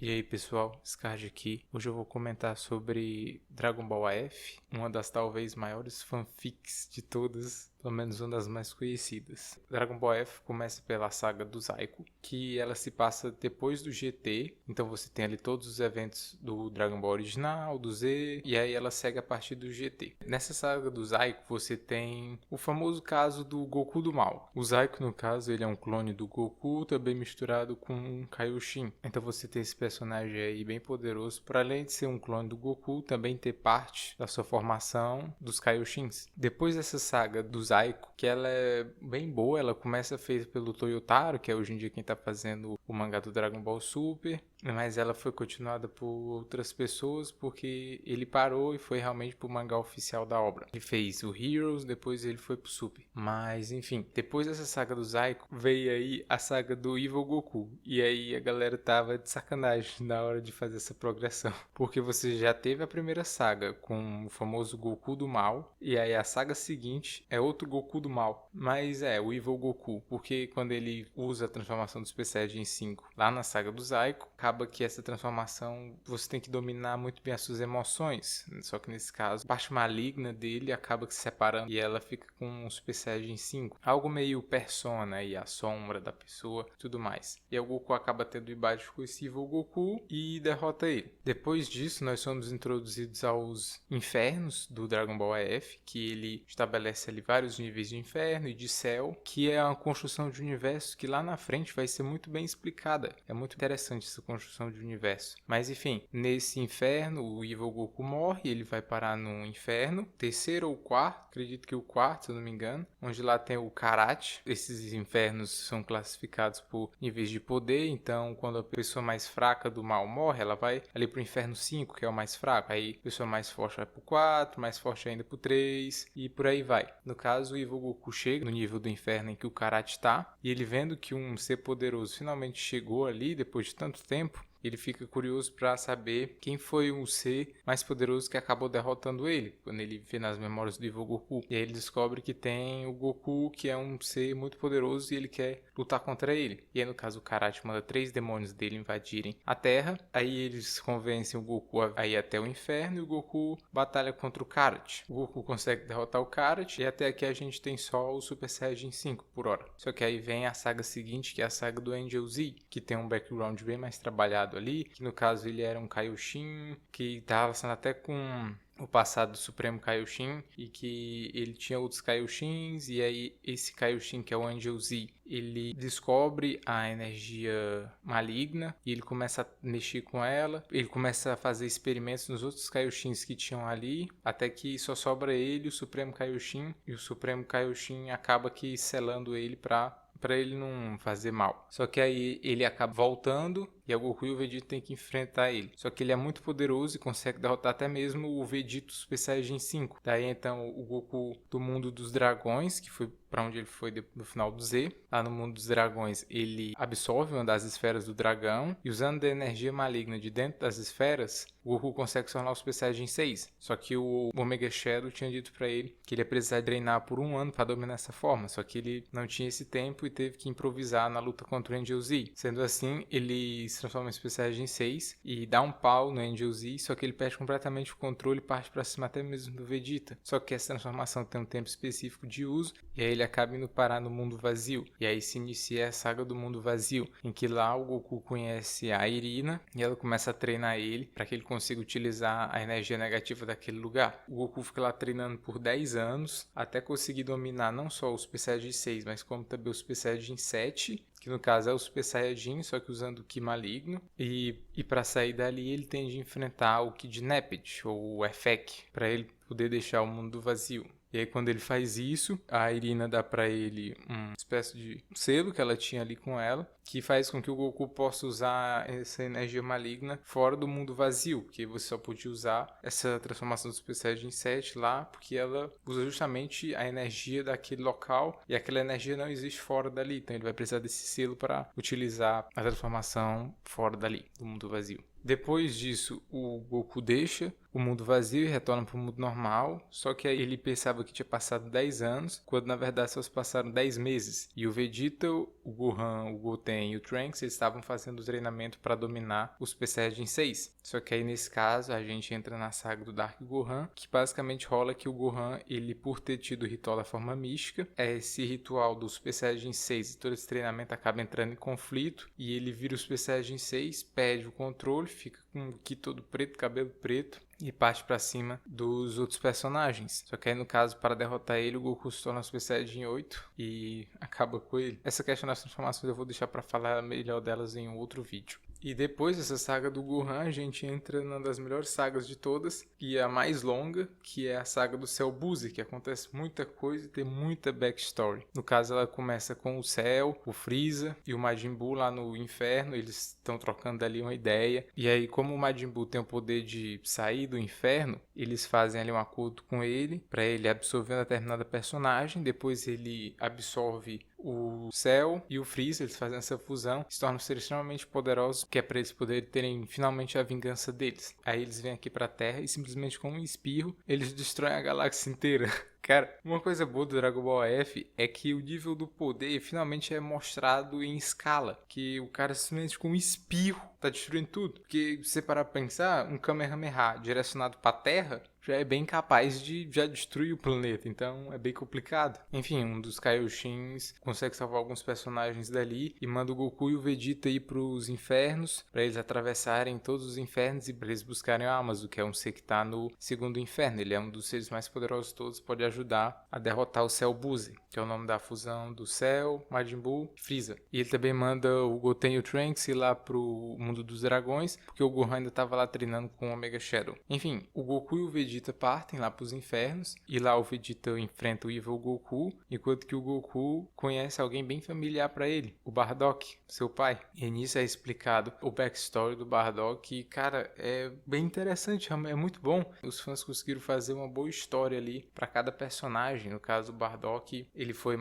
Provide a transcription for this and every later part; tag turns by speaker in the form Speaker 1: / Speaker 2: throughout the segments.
Speaker 1: E aí pessoal, Scarge aqui. Hoje eu vou comentar sobre Dragon Ball AF, uma das talvez maiores fanfics de todas, pelo menos uma das mais conhecidas. Dragon Ball AF começa pela saga do Zaiko, que ela se passa depois do GT, então você tem ali todos os eventos do Dragon Ball original, do Z, e aí ela segue a partir do GT. Nessa saga do Zaiko você tem o famoso caso do Goku do Mal. O Zaiko, no caso, ele é um clone do Goku, também misturado com um Kaioshin. Então você tem esse personagem aí bem poderoso, para além de ser um clone do Goku, também ter parte da sua formação dos Kaioshins. Depois dessa saga do Zaiko, que ela é bem boa, ela começa feita pelo Toyotaro, que é hoje em dia quem tá fazendo o mangá do Dragon Ball Super, mas ela foi continuada por outras pessoas porque ele parou e foi realmente pro mangá oficial da obra. Ele fez o Heroes, depois ele foi pro Super. Mas enfim, depois dessa saga do Zaiko, veio aí a saga do Evil Goku. E aí a galera tava de sacanagem na hora de fazer essa progressão. Porque você já teve a primeira saga com o famoso Goku do Mal, e aí a saga seguinte é outro Goku do Mal. Mas é, o Evil Goku, porque quando ele usa a transformação do Super Saiyajin 5 lá na saga do Zaiko, acaba que essa transformação você tem que dominar muito bem as suas emoções. Só que nesse caso, a parte maligna dele acaba que se separando e ela fica com o Super Saiyajin 5. Algo meio persona e a sombra da pessoa, tudo mais. E aí o Goku acaba tendo o embate com esse Evil Goku e derrota ele. Depois disso, nós somos introduzidos aos infernos do Dragon Ball AF, que ele estabelece ali vários níveis de inferno e de céu, que é uma construção de universo que lá na frente vai ser muito bem explicada. É muito interessante essa construção de universo. Mas enfim, nesse inferno, o Evil Goku morre, ele vai parar no inferno, terceiro ou quarto, acredito que o quarto, se eu não me engano, onde lá tem o Karate. Esses infernos são classificados por níveis de poder, então quando a pessoa mais fraca do mal morre, ela vai ali pro inferno 5, que é o mais fraco. Aí a pessoa mais forte vai pro 4, mais forte ainda pro 3 e por aí vai. No caso, o Evil Goku chega no nível do inferno em que o Karate tá, e ele vendo que um ser poderoso finalmente chegou ali depois de tanto tempo, ele fica curioso para saber quem foi o ser mais poderoso que acabou derrotando ele, quando ele vê nas memórias do Evil Goku. E aí ele descobre que tem o Goku, que é um ser muito poderoso, e ele quer lutar contra ele. E aí, no caso, o Karate manda 3 demônios dele invadirem a Terra. Aí eles convencem o Goku a ir até o inferno, e o Goku batalha contra o Karate. O Goku consegue derrotar o Karate, e até aqui a gente tem só o Super Saiyajin 5 por hora. Só que aí vem a saga seguinte, que é a saga do Angel Z, que tem um background bem mais trabalhado ali, que no caso ele era um Kaioshin, que estava relacionado até com o passado do Supremo Kaioshin, e que ele tinha outros Kaioshins, e aí esse Kaioshin, que é o Angel Z, ele descobre a energia maligna e ele começa a mexer com ela, ele começa a fazer experimentos nos outros Kaioshins que tinham ali, até que só sobra ele, o Supremo Kaioshin, e o Supremo Kaioshin acaba que selando ele para ele não fazer mal. Só que aí ele acaba voltando e o Goku e o Vegeta tem que enfrentar ele. Só que ele é muito poderoso e consegue derrotar até mesmo o Vegeta Super Saiyajin 5. Daí então o Goku do mundo dos dragões, que foi para onde ele foi no final do Z. Lá no mundo dos dragões ele absorve uma das esferas do dragão e usando a energia maligna de dentro das esferas, o Goku consegue se tornar o Super Saiyajin 6. Só que o Omega Shadow tinha dito para ele que ele ia precisar treinar por 1 ano para dominar essa forma. Só que ele não tinha esse tempo e teve que improvisar na luta contra o Angel Z. Sendo assim, ele se transforma em Super Saiyajin 6 e dá um pau no Angel Z, só que ele perde completamente o controle e parte para cima até mesmo do Vegeta. Só que essa transformação tem um tempo específico de uso e aí ele acaba indo parar no mundo vazio. E aí se inicia a saga do mundo vazio, em que lá o Goku conhece a Irina e ela começa a treinar ele para que ele consiga utilizar a energia negativa daquele lugar. O Goku fica lá treinando por 10 anos até conseguir dominar não só o Super Saiyajin 6, mas como também o Super Saiyajin 7, que no caso é o Super Saiyajin, só que usando o Ki maligno. E para sair dali ele tem de enfrentar o Ki de Nepet, ou o Efek, para ele poder deixar o mundo vazio. E aí quando ele faz isso, a Irina dá pra ele uma espécie de selo que ela tinha ali com ela, que faz com que o Goku possa usar essa energia maligna fora do mundo vazio, porque você só podia usar essa transformação do Super Saiyajin 7 lá, porque ela usa justamente a energia daquele local, e aquela energia não existe fora dali, então ele vai precisar desse selo para utilizar a transformação fora dali, do mundo vazio. Depois disso, o Goku deixa o mundo vazio e retorna para o mundo normal, só que aí ele pensava que tinha passado 10 anos, quando na verdade só se passaram 10 meses. E o Vegeta, o Gohan, o Goten Goten e o Trunks, eles estavam fazendo o treinamento para dominar o Super Saiyajin 6. Só que aí nesse caso a gente entra na saga do Dark Gohan, que basicamente rola que o Gohan, ele por ter tido o ritual da forma mística, esse ritual do Super Saiyajin 6 e todo esse treinamento acaba entrando em conflito e ele vira o Super Saiyajin 6, perde o controle, fica com o Ki todo preto, cabelo preto e parte pra cima dos outros personagens. Só que aí no caso, para derrotar ele, o Goku se torna Super Saiyajin 8 e acaba com ele. Essa questão das transformações eu vou deixar para falar melhor delas em um outro vídeo. E depois dessa saga do Gohan, a gente entra numa das melhores sagas de todas, e a mais longa, que é a saga do Cell Buzzer, que acontece muita coisa e tem muita backstory. No caso, ela começa com o Cell, o Freeza e o Majin Buu lá no inferno, eles estão trocando ali uma ideia. E aí, como o Majin Buu tem o poder de sair do inferno, eles fazem ali um acordo com ele, para ele absorver uma determinada personagem, depois ele absorve o Cell e o Freeza, eles fazem essa fusão, se tornam seres extremamente poderosos, que é para eles poderem terem finalmente a vingança deles. Aí eles vêm aqui pra Terra e simplesmente com um espirro, eles destroem a galáxia inteira. Cara, uma coisa boa do Dragon Ball F é que o nível do poder finalmente é mostrado em escala. Que o cara simplesmente com um espirro tá destruindo tudo. Porque se você parar pra pensar, um Kamehameha direcionado pra Terra já é bem capaz de já destruir o planeta, então é bem complicado. Enfim, um dos Kaioshins consegue salvar alguns personagens dali e manda o Goku e o Vegeta ir pros infernos, para eles atravessarem todos os infernos e para eles buscarem o Amazu, que é um ser que tá no segundo inferno. Ele é um dos seres mais poderosos de todos, pode ajudar a derrotar o Cell Buzzer, que é o nome da fusão do Cell, Majin Buu e Freeza. E ele também manda o Goten e o Trunks ir lá pro mundo dos dragões, porque o Gohan ainda tava lá treinando com o Omega Shadow. Enfim, o Goku e o Vegeta partem lá para os infernos e lá o Vegeta enfrenta o Evil Goku, enquanto que o Goku conhece alguém bem familiar para ele, o Bardock, seu pai. E nisso é explicado o backstory do Bardock e, cara, é bem interessante, é muito bom. Os fãs conseguiram fazer uma boa história ali para cada personagem. No caso, o Bardock, ele foi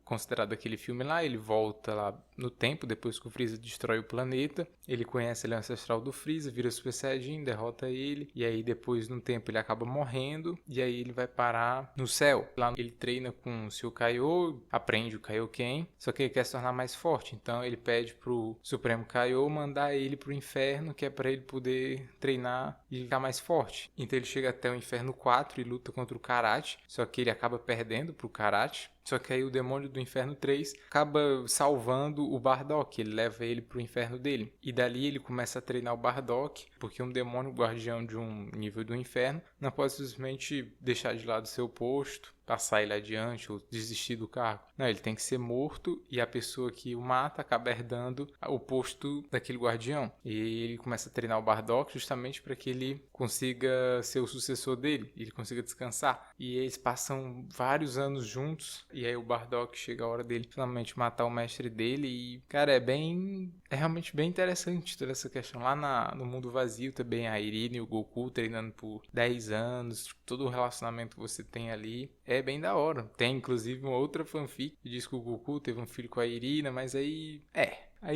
Speaker 1: considerado aquele filme lá, ele volta lá no tempo, depois que o Freeza destrói o planeta, ele conhece ele ancestral do Freeza, vira Super Saiyajin, derrota ele, e aí depois, num tempo, ele acaba morrendo, e aí ele vai parar no céu. Lá ele treina com o seu Kaiô, aprende o Kaioken, só que ele quer se tornar mais forte, então ele pede pro Supremo Kaiô mandar ele pro inferno, que é para ele poder treinar e ficar mais forte. Então ele chega até o inferno 4 e luta contra o Karate, só que ele acaba perdendo pro Karate. Só que aí o demônio do Inferno 3 acaba salvando o Bardock, ele leva ele pro inferno dele. E dali ele começa a treinar o Bardock, porque um demônio guardião de um nível do inferno não pode simplesmente deixar de lado seu posto, passar ele adiante ou desistir do cargo. Não, ele tem que ser morto e a pessoa que o mata acaba herdando o posto daquele guardião. E ele começa a treinar o Bardock justamente para que ele consiga ser o sucessor dele, e ele consiga descansar. E eles passam vários anos juntos, e aí o Bardock chega a hora dele finalmente matar o mestre dele e, cara, é realmente bem interessante toda essa questão. Lá no mundo vazio também, a Irina e o Goku treinando por 10 anos, tipo, todo o relacionamento que você tem ali é bem da hora. Tem inclusive uma outra fanfic que diz que o Goku teve um filho com a Irina, mas aí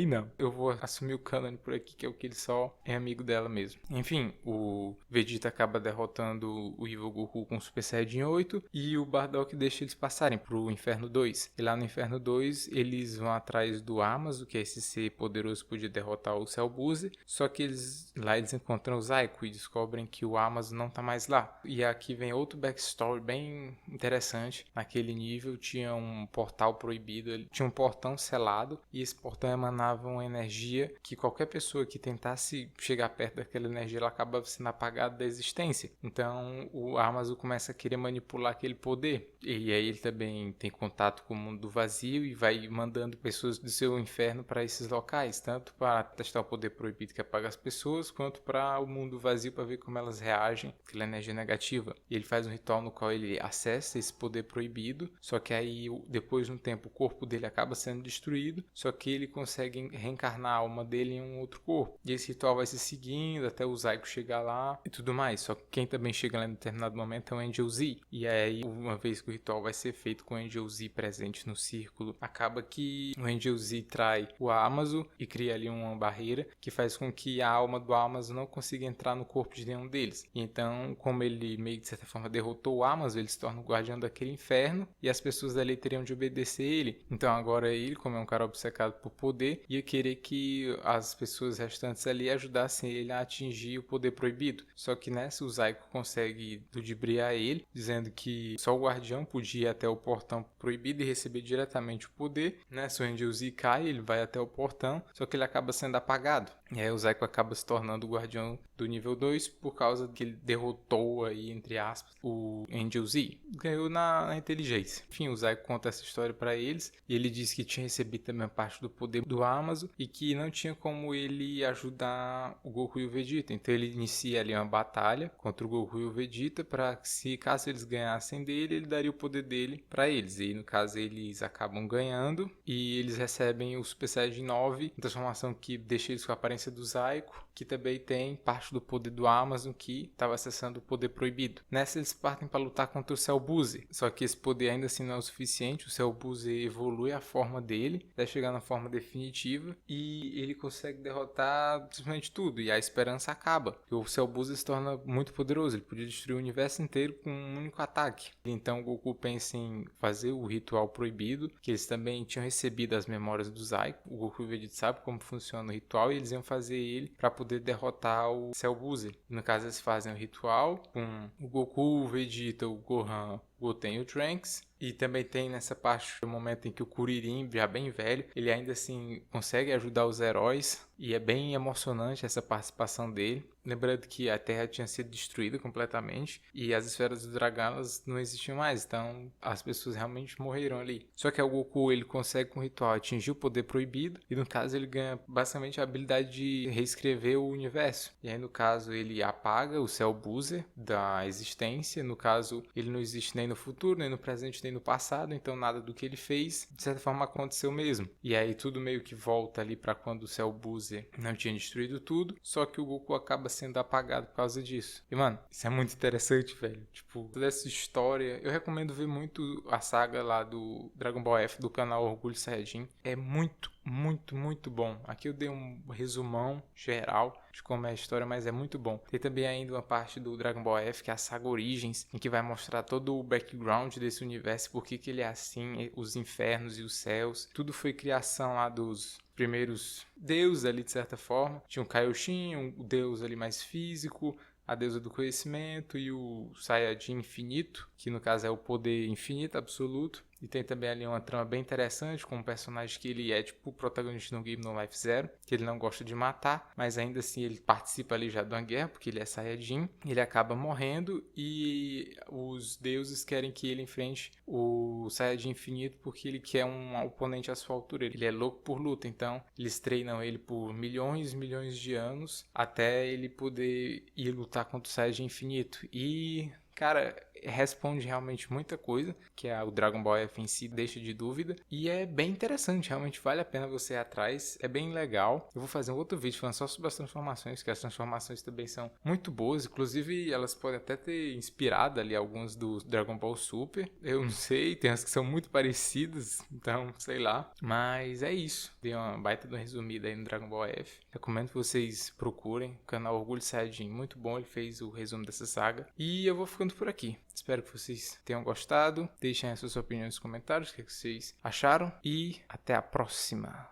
Speaker 1: não. Eu vou assumir o canon por aqui, que é o que ele só é amigo dela mesmo. Enfim, o Vegeta acaba derrotando o Evil Goku com o Super Saiyajin 8 e o Bardock deixa eles passarem pro Inferno 2. E lá no Inferno 2, eles vão atrás do Amazu, que é esse ser poderoso que podia derrotar o Cell Buzzer. Só que eles encontram o Zaiko e descobrem que o Amazu não tá mais lá. E aqui vem outro backstory bem interessante. Naquele nível tinha um portal proibido, tinha um portão selado e esse portão emanava uma energia que qualquer pessoa que tentasse chegar perto daquela energia, ela acaba sendo apagada da existência. Então o Amazu começa a querer manipular aquele poder. E aí ele também tem contato com o mundo do vazio e vai mandando pessoas do seu inferno para esses locais, tanto para testar o poder proibido que apaga as pessoas, quanto para o mundo vazio para ver como elas reagem àquela energia negativa. E ele faz um ritual no qual ele acessa esse poder proibido, só que aí depois de um tempo o corpo dele acaba sendo destruído, só que ele consegue reencarnar a alma dele em um outro corpo. E esse ritual vai se seguindo até o Zaiko chegar lá e tudo mais. Só que quem também chega lá em determinado momento é o Angel Z. E aí, uma vez que o ritual vai ser feito com o Angel Z presente no círculo, acaba que o Angel Z trai o Amazu e cria ali uma barreira que faz com que a alma do Amazu não consiga entrar no corpo de nenhum deles. E então, como ele meio de certa forma derrotou o Amazu, ele se torna o guardião daquele inferno e as pessoas dali teriam de obedecer ele. Então agora ele, como é um cara obcecado por poder, poder, ia querer que as pessoas restantes ali ajudassem ele a atingir o poder proibido. Só que nessa o Zaiko consegue ludibriar ele, dizendo que só o guardião podia ir até o portão proibido e receber diretamente o poder. Nessa o Angel Z cai, ele vai até o portão, só que ele acaba sendo apagado. E aí o Zaiko acaba se tornando o guardião do nível 2 por causa que ele derrotou aí, entre aspas, o Angel Z. Ganhou na inteligência. Enfim, o Zaiko conta essa história para eles e ele disse que tinha recebido também parte do poder do Amazon e que não tinha como ele ajudar o Goku e o Vegeta. Então ele inicia ali uma batalha contra o Goku e o Vegeta para que, se caso eles ganhassem dele, ele daria o poder dele para eles. E no caso eles acabam ganhando e eles recebem o Super Saiyajin 9, transformação que deixa eles com a aparência do Zaiko, que também tem parte do poder do Amazon que estava acessando o poder proibido. Nessa eles partem para lutar contra o Cell Boozer, só que esse poder ainda assim não é o suficiente. O Cell Boozer evolui a forma dele até chegar na forma definitiva e ele consegue derrotar simplesmente tudo e a esperança acaba. O Cell Boozer se torna muito poderoso, ele podia destruir o universo inteiro com um único ataque. Então o Goku pensa em fazer o ritual proibido, que eles também tinham recebido as memórias do Zaiko. O Goku e o Vegeta sabem como funciona o ritual e eles iam fazer ele para poder derrotar o Cell Boozer. No caso eles fazem o ritual com o Goku, o Vegeta, o Gohan, o Goten e o Trunks. E também tem nessa parte o momento em que o Kuririn, já bem velho, ele ainda assim consegue ajudar os heróis. E é bem emocionante essa participação dele. Lembrando que a Terra tinha sido destruída completamente e as esferas do dragão elas não existiam mais. Então as pessoas realmente morreram ali. Só que o Goku ele consegue com o ritual atingir o poder proibido. E no caso ele ganha basicamente a habilidade de reescrever o universo. E aí no caso ele apaga o Cell Boozer da existência. No caso ele não existe nem no futuro, nem no presente, nem no passado. Então nada do que ele fez de certa forma aconteceu mesmo. E aí tudo meio que volta ali para quando o Cell Boozer não tinha destruído tudo, só que o Goku acaba sendo apagado por causa disso. E mano, isso é muito interessante, velho. Tipo, toda essa história, eu recomendo ver muito a saga lá do Dragon Ball F do canal Orgulho Saiyajin. É muito, muito, muito bom. Aqui eu dei um resumão geral de como é a história, mas é muito bom. Tem também ainda uma parte do Dragon Ball F, que é a saga Origins, em que vai mostrar todo o background desse universo, por que ele é assim, os infernos e os céus. Tudo foi criação lá dos primeiros deuses ali, de certa forma. Tinha o Kaioshin, o deus ali mais físico, a deusa do conhecimento e o Saiyajin infinito, que no caso é o poder infinito absoluto. E tem também ali uma trama bem interessante com um personagem que ele é tipo o protagonista no Game No Life Zero, que ele não gosta de matar, mas ainda assim ele participa ali já de uma guerra, porque ele é Saiyajin. Ele acaba morrendo e os deuses querem que ele enfrente o Saiyajin infinito porque ele quer um oponente à sua altura. Ele é louco por luta, então eles treinam ele por milhões e milhões de anos até ele poder ir lutar contra o Saiyajin infinito. E cara, responde realmente muita coisa, que é o Dragon Ball F em si deixa de dúvida, e é bem interessante, realmente vale a pena você ir atrás, é bem legal. Eu vou fazer um outro vídeo falando só sobre as transformações, que as transformações também são muito boas, inclusive elas podem até ter inspirado ali algumas do Dragon Ball Super, eu não sei, tem as que são muito parecidas, então sei lá, mas é isso, dei uma baita de uma resumida aí no Dragon Ball F, recomendo que vocês procurem, o canal Orgulho Saiyajin, muito bom, ele fez o resumo dessa saga, e eu vou ficando por aqui. Espero que vocês tenham gostado. Deixem as suas opiniões nos comentários, o que vocês acharam. E até a próxima.